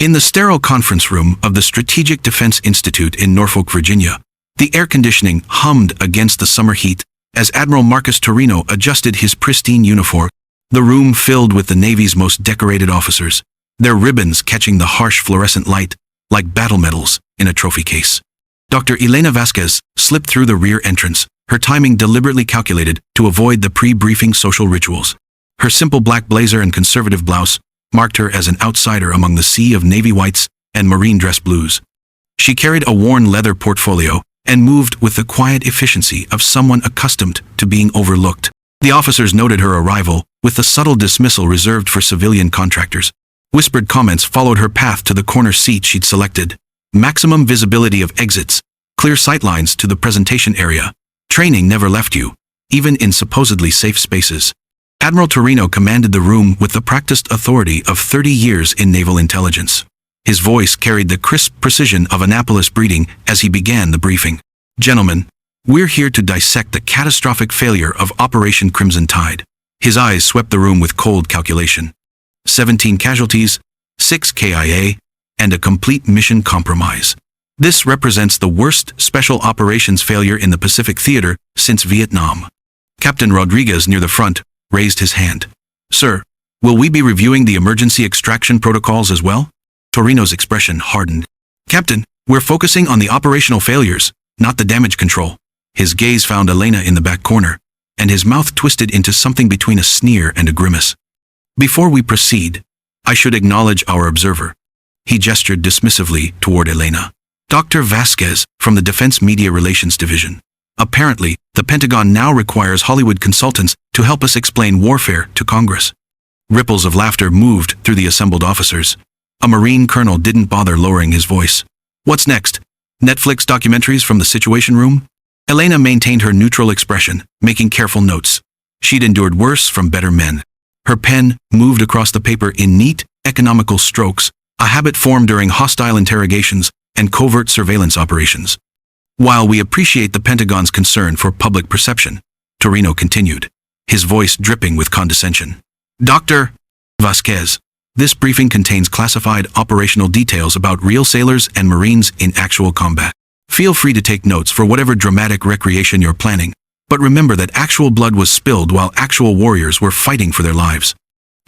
In the sterile conference room of the Strategic Defense Institute in Norfolk, Virginia, the air conditioning hummed against the summer heat as Admiral Marcus Torino adjusted his pristine uniform, the room filled with the Navy's most decorated officers, their ribbons catching the harsh fluorescent light like battle medals in a trophy case. Dr. Elena Vasquez slipped through the rear entrance, her timing deliberately calculated to avoid the pre-briefing social rituals. Her simple black blazer and conservative blouse marked her as an outsider among the sea of navy whites and marine dress blues. She carried a worn leather portfolio and moved with the quiet efficiency of someone accustomed to being overlooked. The officers noted her arrival with the subtle dismissal reserved for civilian contractors. Whispered comments followed her path to the corner seat she'd selected. Maximum visibility of exits, clear sightlines to the presentation area. Training never left you, even in supposedly safe spaces. Admiral Torino commanded the room with the practiced authority of 30 years in naval intelligence. His voice carried the crisp precision of Annapolis breeding as he began the briefing. Gentlemen, we're here to dissect the catastrophic failure of Operation Crimson Tide. His eyes swept the room with cold calculation. 17 casualties, 6 KIA, and a complete mission compromise. This represents the worst special operations failure in the Pacific Theater since Vietnam. Captain Rodriguez near the front raised his hand. Sir, will we be reviewing the emergency extraction protocols as well? Torino's expression hardened. Captain, we're focusing on the operational failures, not the damage control. His gaze found Elena in the back corner, and his mouth twisted into something between a sneer and a grimace. Before we proceed, I should acknowledge our observer. He gestured dismissively toward Elena. Dr. Vasquez from the Defense Media Relations Division. Apparently, the Pentagon now requires Hollywood consultants to help us explain warfare to Congress. Ripples of laughter moved through the assembled officers. A Marine colonel didn't bother lowering his voice. What's next? Netflix documentaries from the Situation Room? Elena maintained her neutral expression, making careful notes. She'd endured worse from better men. Her pen moved across the paper in neat, economical strokes, a habit formed during hostile interrogations and covert surveillance operations. While we appreciate the Pentagon's concern for public perception, Torino continued, his voice dripping with condescension. Dr. Vasquez, this briefing contains classified operational details about real sailors and Marines in actual combat. Feel free to take notes for whatever dramatic recreation you're planning, but remember that actual blood was spilled while actual warriors were fighting for their lives.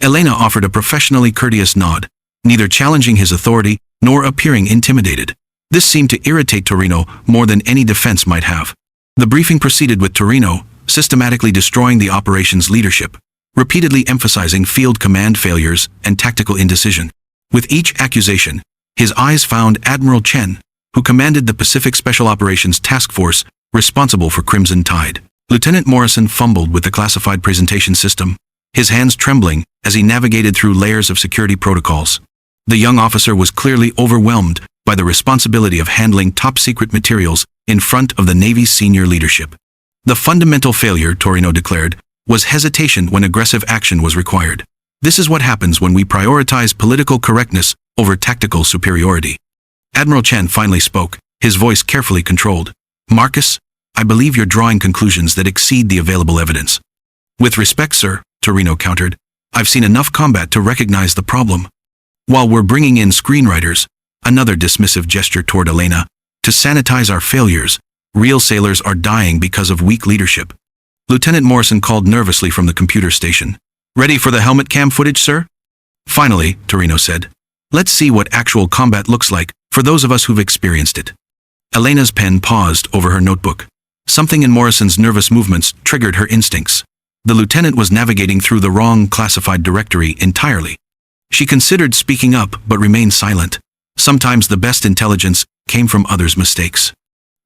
Elena offered a professionally courteous nod, neither challenging his authority nor appearing intimidated. This seemed to irritate Torino more than any defense might have. The briefing proceeded with Torino systematically destroying the operation's leadership, repeatedly emphasizing field command failures and tactical indecision. With each accusation, his eyes found Admiral Chen, who commanded the Pacific Special Operations Task Force responsible for Crimson Tide. Lieutenant Morrison fumbled with the classified presentation system, his hands trembling as he navigated through layers of security protocols. The young officer was clearly overwhelmed by the responsibility of handling top-secret materials in front of the Navy's senior leadership. The fundamental failure, Torino declared, was hesitation when aggressive action was required. This is what happens when we prioritize political correctness over tactical superiority. Admiral Chen finally spoke, his voice carefully controlled. Marcus, I believe you're drawing conclusions that exceed the available evidence. With respect, sir, Torino countered, I've seen enough combat to recognize the problem. While we're bringing in screenwriters, another dismissive gesture toward Elena, to sanitize our failures, real sailors are dying because of weak leadership. Lieutenant Morrison called nervously from the computer station. Ready for the helmet cam footage, sir? Finally, Torino said, let's see what actual combat looks like for those of us who've experienced it. Elena's pen paused over her notebook. Something in Morrison's nervous movements triggered her instincts. The lieutenant was navigating through the wrong classified directory entirely. She considered speaking up but remained silent. Sometimes the best intelligence came from others' mistakes.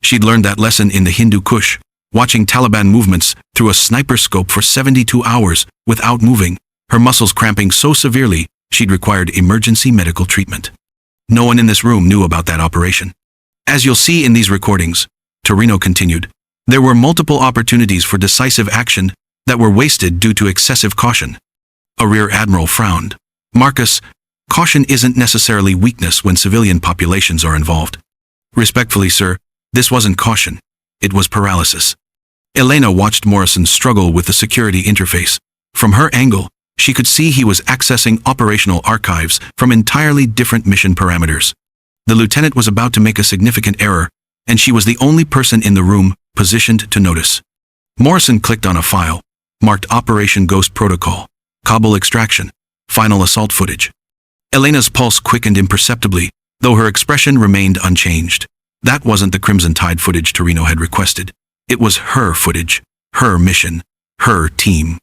She'd learned that lesson in the Hindu Kush, watching Taliban movements through a sniper scope for 72 hours without moving, her muscles cramping so severely she'd required emergency medical treatment. No one in this room knew about that operation. As you'll see in these recordings, Torino continued, there were multiple opportunities for decisive action that were wasted due to excessive caution. A rear admiral frowned. Marcus, caution isn't necessarily weakness when civilian populations are involved. Respectfully, sir, this wasn't caution. It was paralysis. Elena watched Morrison struggle with the security interface. From her angle, She could see he was accessing operational archives from entirely different mission parameters. The lieutenant was about to make a significant error, and she was the only person in the room positioned to notice. Morrison clicked on a file, marked Operation Ghost Protocol, Kabul Extraction, Final Assault Footage. Elena's pulse quickened imperceptibly, though her expression remained unchanged. That wasn't the Crimson Tide footage Torino had requested. It was her footage, her mission, her team.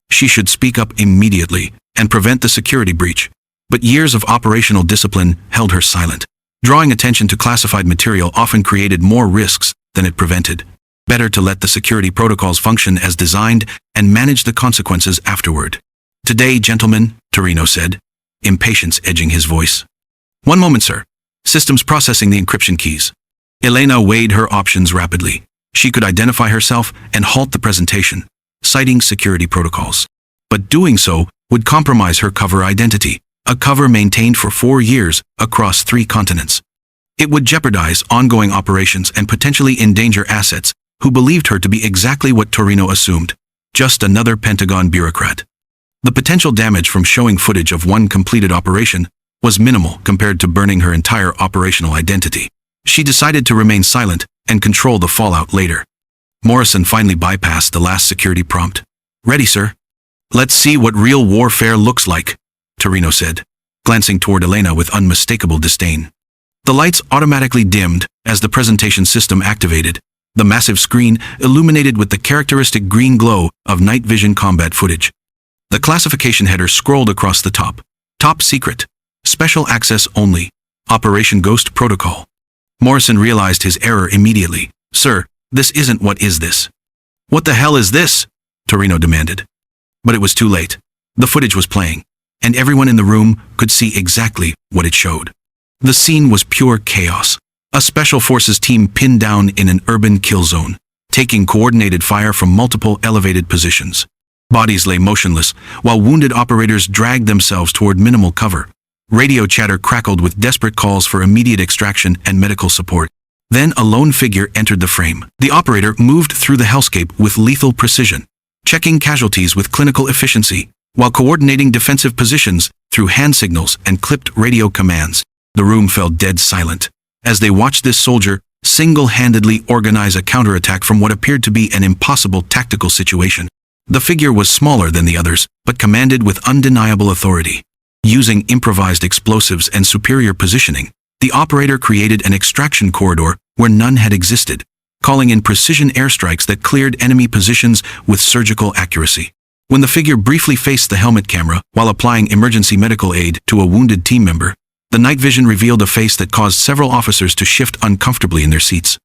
She should speak up immediately and prevent the security breach. But years of operational discipline held her silent. Drawing attention to classified material often created more risks than it prevented. Better to let the security protocols function as designed and manage the consequences afterward. "Today, gentlemen," Torino said, impatience edging his voice. "One moment, sir. Systems processing the encryption keys." Elena weighed her options rapidly. She could identify herself and halt the presentation, citing security protocols. But doing so would compromise her cover identity, a cover maintained for 4 years across 3 continents. It would jeopardize ongoing operations and potentially endanger assets who believed her to be exactly what Torino assumed, just another Pentagon bureaucrat. The potential damage from showing footage of one completed operation was minimal compared to burning her entire operational identity. She decided to remain silent and control the fallout later. Morrison finally bypassed the last security prompt. "Ready, sir?" "Let's see what real warfare looks like," Torino said, glancing toward Elena with unmistakable disdain. The lights automatically dimmed as the presentation system activated, the massive screen illuminated with the characteristic green glow of night vision combat footage. The classification header scrolled across the top. Top secret. Special access only. Operation Ghost Protocol. Morrison realized his error immediately. "Sir, this isn't what is this?" "What the hell is this?" Torino demanded. But it was too late. The footage was playing, and everyone in the room could see exactly what it showed. The scene was pure chaos. A special forces team pinned down in an urban kill zone, taking coordinated fire from multiple elevated positions. Bodies lay motionless, while wounded operators dragged themselves toward minimal cover. Radio chatter crackled with desperate calls for immediate extraction and medical support. Then a lone figure entered the frame. The operator moved through the hellscape with lethal precision, checking casualties with clinical efficiency, while coordinating defensive positions through hand signals and clipped radio commands. The room fell dead silent as they watched this soldier single-handedly organize a counterattack from what appeared to be an impossible tactical situation. The figure was smaller than the others, but commanded with undeniable authority. Using improvised explosives and superior positioning, the operator created an extraction corridor where none had existed, calling in precision airstrikes that cleared enemy positions with surgical accuracy. When the figure briefly faced the helmet camera while applying emergency medical aid to a wounded team member, the night vision revealed a face that caused several officers to shift uncomfortably in their seats.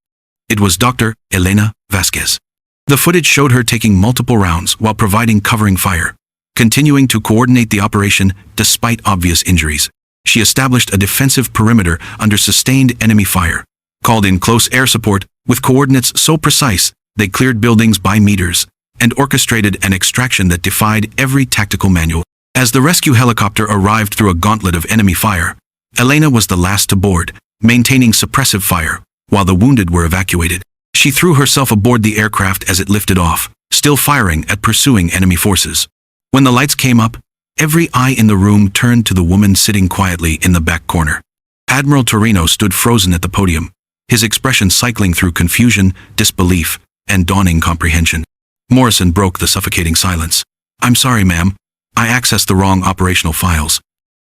It was Dr. Elena Vasquez. The footage showed her taking multiple rounds while providing covering fire, continuing to coordinate the operation despite obvious injuries. She established a defensive perimeter under sustained enemy fire, called in close air support with coordinates so precise they cleared buildings by meters, and orchestrated an extraction that defied every tactical manual. As the rescue helicopter arrived through a gauntlet of enemy fire, Elena was the last to board, maintaining suppressive fire, while the wounded were evacuated. She threw herself aboard the aircraft as it lifted off, still firing at pursuing enemy forces. When the lights came up, every eye in the room turned to the woman sitting quietly in the back corner. Admiral Torino stood frozen at the podium, his expression cycling through confusion, disbelief, and dawning comprehension. Morrison broke the suffocating silence. "I'm sorry, ma'am. I accessed the wrong operational files."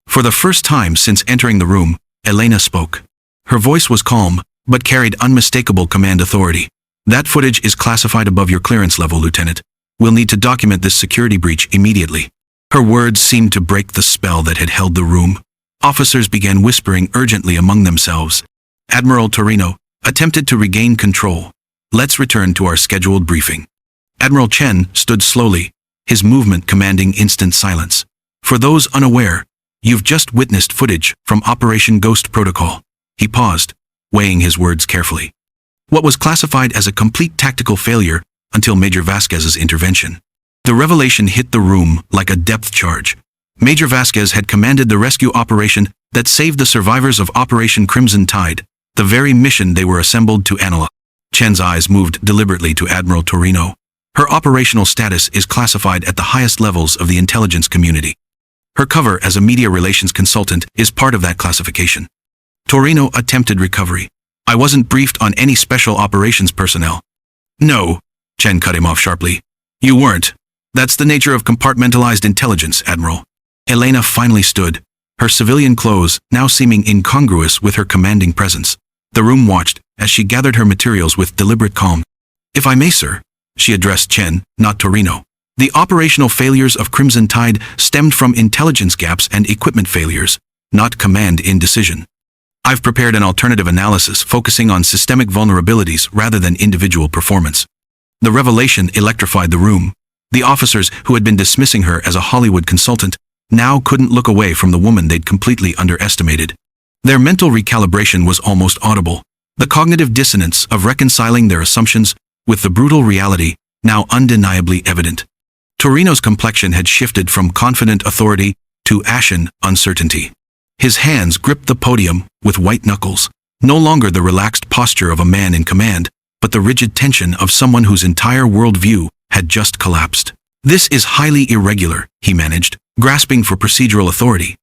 For the first time since entering the room, Elena spoke. Her voice was calm, but carried unmistakable command authority. "That footage is classified above your clearance level, Lieutenant. We'll need to document this security breach immediately." Her words seemed to break the spell that had held the room. Officers began whispering urgently among themselves. Admiral Torino attempted to regain control. "Let's return to our scheduled briefing." Admiral Chen stood slowly, his movement commanding instant silence. "For those unaware, you've just witnessed footage from Operation Ghost Protocol." He paused, weighing his words carefully. What was classified as a complete tactical failure until Major Vasquez's intervention. The revelation hit the room like a depth charge. Major Vasquez had commanded the rescue operation that saved the survivors of Operation Crimson Tide, the very mission they were assembled to analyze. Chen's eyes moved deliberately to Admiral Torino, Her operational status is classified at the highest levels of the intelligence community. Her cover as a media relations consultant is part of that classification. Torino attempted recovery. I wasn't briefed on any special operations personnel. No, Chen cut him off sharply. You weren't. That's the nature of compartmentalized intelligence, Admiral. Elena finally stood, her civilian clothes now seeming incongruous with her commanding presence. The room watched as she gathered her materials with deliberate calm. If I may, sir, she addressed Chen, not Torino. The operational failures of Crimson Tide stemmed from intelligence gaps and equipment failures, not command indecision. I've prepared an alternative analysis focusing on systemic vulnerabilities rather than individual performance. The revelation electrified the room. The officers who had been dismissing her as a Hollywood consultant now couldn't look away from the woman they'd completely underestimated. Their mental recalibration was almost audible. The cognitive dissonance of reconciling their assumptions with the brutal reality now undeniably evident. Torino's complexion had shifted from confident authority to ashen uncertainty. His hands gripped the podium with white knuckles, no longer the relaxed posture of a man in command, but the rigid tension of someone whose entire worldview had just collapsed. This is highly irregular, he managed, grasping for procedural authority.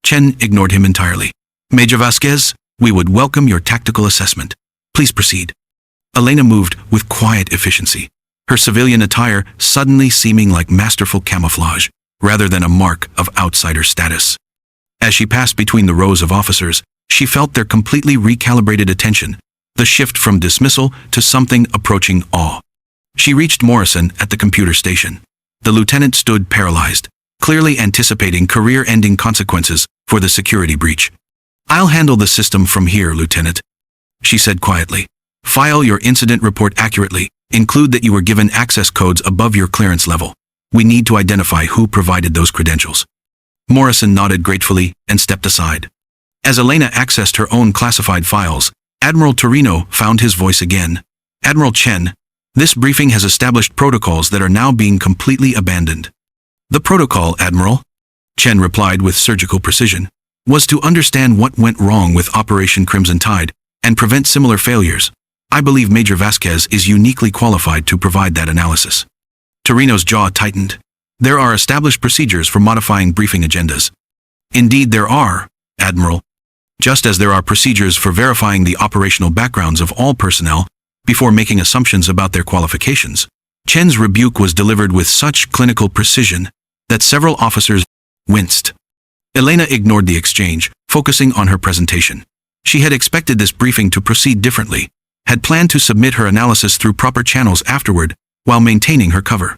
Chen ignored him entirely. Major Vasquez, we would welcome your tactical assessment. Please proceed. Elena moved with quiet efficiency, her civilian attire suddenly seeming like masterful camouflage, rather than a mark of outsider status. As she passed between the rows of officers, she felt their completely recalibrated attention, the shift from dismissal to something approaching awe. She reached Morrison at the computer station. The lieutenant stood paralyzed, clearly anticipating career-ending consequences for the security breach. I'll handle the system from here, Lieutenant, she said quietly. File your incident report accurately. Include that you were given access codes above your clearance level. We need to identify who provided those credentials. Morrison nodded gratefully and stepped aside. As Elena accessed her own classified files, Admiral Torino found his voice again. Admiral Chen, this briefing has established protocols that are now being completely abandoned. The protocol, Admiral, Chen replied with surgical precision, was to understand what went wrong with Operation Crimson Tide and prevent similar failures. I believe Major Vasquez is uniquely qualified to provide that analysis. Torino's jaw tightened. There are established procedures for modifying briefing agendas. Indeed there are, Admiral. Just as there are procedures for verifying the operational backgrounds of all personnel before making assumptions about their qualifications. Chen's rebuke was delivered with such clinical precision that several officers winced. Elena ignored the exchange, focusing on her presentation. She had expected this briefing to proceed differently, had planned to submit her analysis through proper channels afterward while maintaining her cover.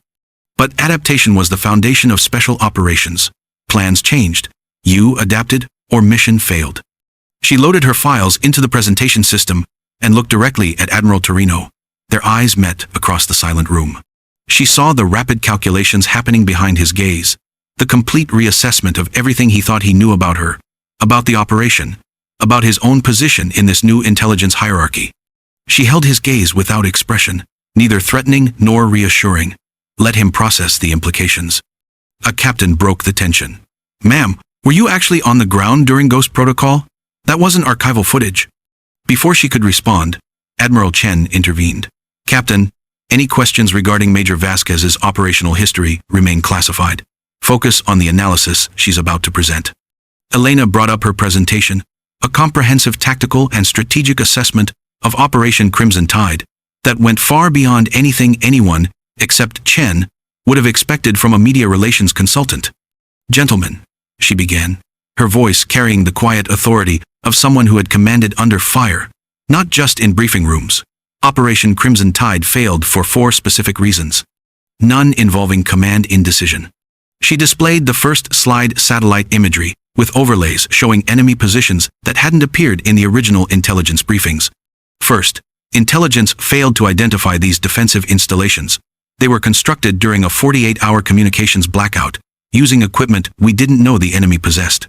But adaptation was the foundation of special operations. Plans changed, you adapted, or mission failed. She loaded her files into the presentation system and looked directly at Admiral Torino. Their eyes met across the silent room. She saw the rapid calculations happening behind his gaze, the complete reassessment of everything he thought he knew about her, about the operation, about his own position in this new intelligence hierarchy. She held his gaze without expression, neither threatening nor reassuring. Let him process the implications. A captain broke the tension. Ma'am, were you actually on the ground during Ghost Protocol? That wasn't archival footage. Before she could respond, Admiral Chen intervened. Captain, any questions regarding Major Vasquez's operational history remain classified. Focus on the analysis she's about to present. Elena brought up her presentation, a comprehensive tactical and strategic assessment of Operation Crimson Tide that went far beyond anything anyone, except Chen, would have expected from a media relations consultant. Gentlemen, she began, her voice carrying the quiet authority of someone who had commanded under fire, not just in briefing rooms. Operation Crimson Tide failed for 4 specific reasons, none involving command indecision. She displayed the first slide satellite imagery with overlays showing enemy positions that hadn't appeared in the original intelligence briefings. First, intelligence failed to identify these defensive installations. They were constructed during a 48-hour communications blackout, using equipment we didn't know the enemy possessed.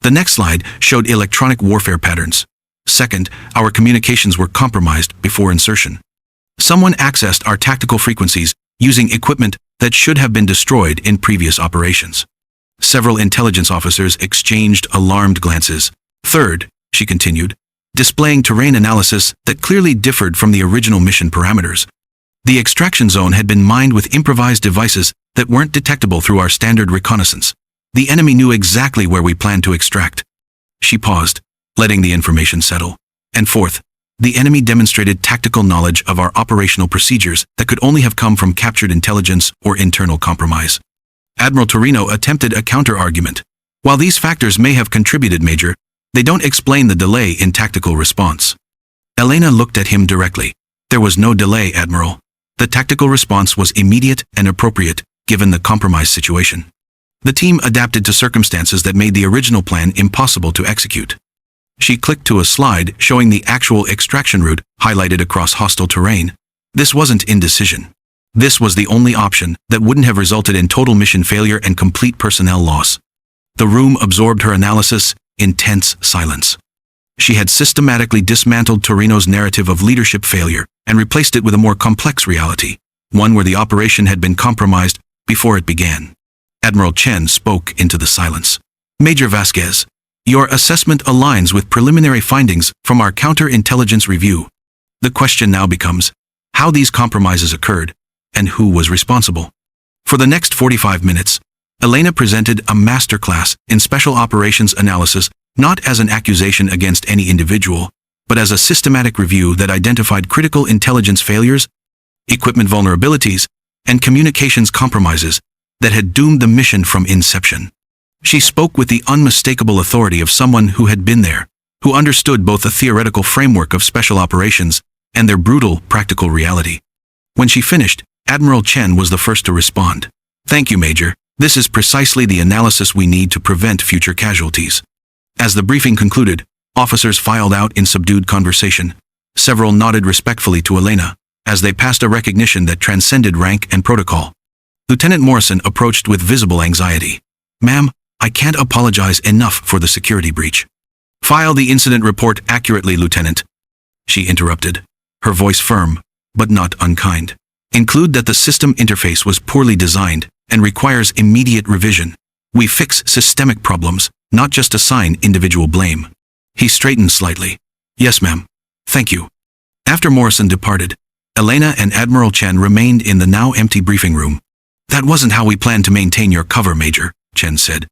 The next slide showed electronic warfare patterns. Second, our communications were compromised before insertion. Someone accessed our tactical frequencies using equipment that should have been destroyed in previous operations. Several intelligence officers exchanged alarmed glances. Third, she continued, displaying terrain analysis that clearly differed from the original mission parameters. The extraction zone had been mined with improvised devices that weren't detectable through our standard reconnaissance. The enemy knew exactly where we planned to extract. She paused, letting the information settle. And fourth, the enemy demonstrated tactical knowledge of our operational procedures that could only have come from captured intelligence or internal compromise. Admiral Torino attempted a counter-argument. While these factors may have contributed, Major, they don't explain the delay in tactical response. Elena looked at him directly. There was no delay, Admiral. The tactical response was immediate and appropriate, given the compromised situation. The team adapted to circumstances that made the original plan impossible to execute. She clicked to a slide showing the actual extraction route highlighted across hostile terrain. This wasn't indecision. This was the only option that wouldn't have resulted in total mission failure and complete personnel loss. The room absorbed her analysis in tense silence. She had systematically dismantled Torino's narrative of leadership failure and replaced it with a more complex reality, one where the operation had been compromised before it began. Admiral Chen spoke into the silence. Major Vasquez, your assessment aligns with preliminary findings from our counterintelligence review. The question now becomes how these compromises occurred and who was responsible. For the next 45 minutes, Elena presented a masterclass in special operations analysis, not as an accusation against any individual, but as a systematic review that identified critical intelligence failures, equipment vulnerabilities, and communications compromises that had doomed the mission from inception. She spoke with the unmistakable authority of someone who had been there, who understood both the theoretical framework of special operations and their brutal, practical reality. When she finished, Admiral Chen was the first to respond. Thank you, Major. This is precisely the analysis we need to prevent future casualties. As the briefing concluded, officers filed out in subdued conversation. Several nodded respectfully to Elena, as they passed a recognition that transcended rank and protocol. Lieutenant Morrison approached with visible anxiety. Ma'am, I can't apologize enough for the security breach. File the incident report accurately, Lieutenant. She interrupted, her voice firm, but not unkind. Include that the system interface was poorly designed and requires immediate revision. We fix systemic problems, not just assign individual blame. He straightened slightly. Yes, ma'am. Thank you. After Morrison departed, Elena and Admiral Chen remained in the now empty briefing room. That wasn't how we planned to maintain your cover, Major, Chen said.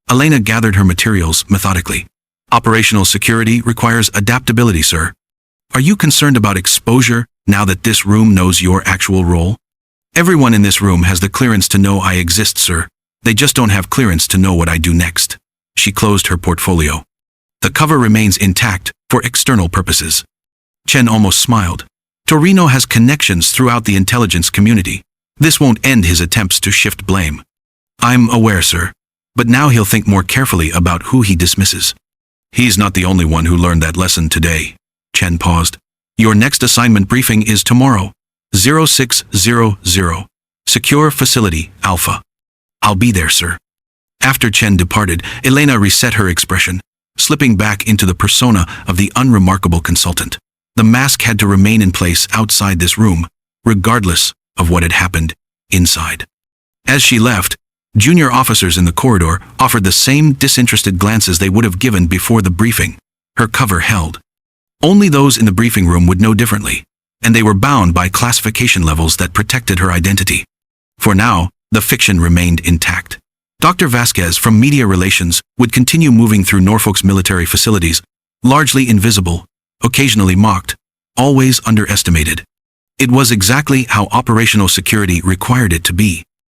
Elena gathered her materials methodically. Operational security requires adaptability, sir. Are you concerned about exposure now that this room knows your actual role? Everyone in this room has the clearance to know I exist, sir. They just don't have clearance to know what I do next. She closed her portfolio. The cover remains intact for external purposes. Chen almost smiled. Torino has connections throughout the intelligence community. This won't end his attempts to shift blame. I'm aware, sir. But now he'll think more carefully about who he dismisses. He's not the only one who learned that lesson today. Chen paused. Your next assignment briefing is tomorrow. 0600. Secure Facility, Alpha. I'll be there, sir. After Chen departed, Elena reset her expression, slipping back into the persona of the unremarkable consultant. The mask had to remain in place outside this room, regardless of what had happened inside. As she left, junior officers in the corridor offered the same disinterested glances they would have given before the briefing. Her cover held. Only those in the briefing room would know differently, and they were bound by classification levels that protected her identity. For now, the fiction remained intact. Dr. Vasquez from Media Relations would continue moving through Norfolk's military facilities, largely invisible, occasionally mocked, always underestimated. It was exactly how operational security required it to be.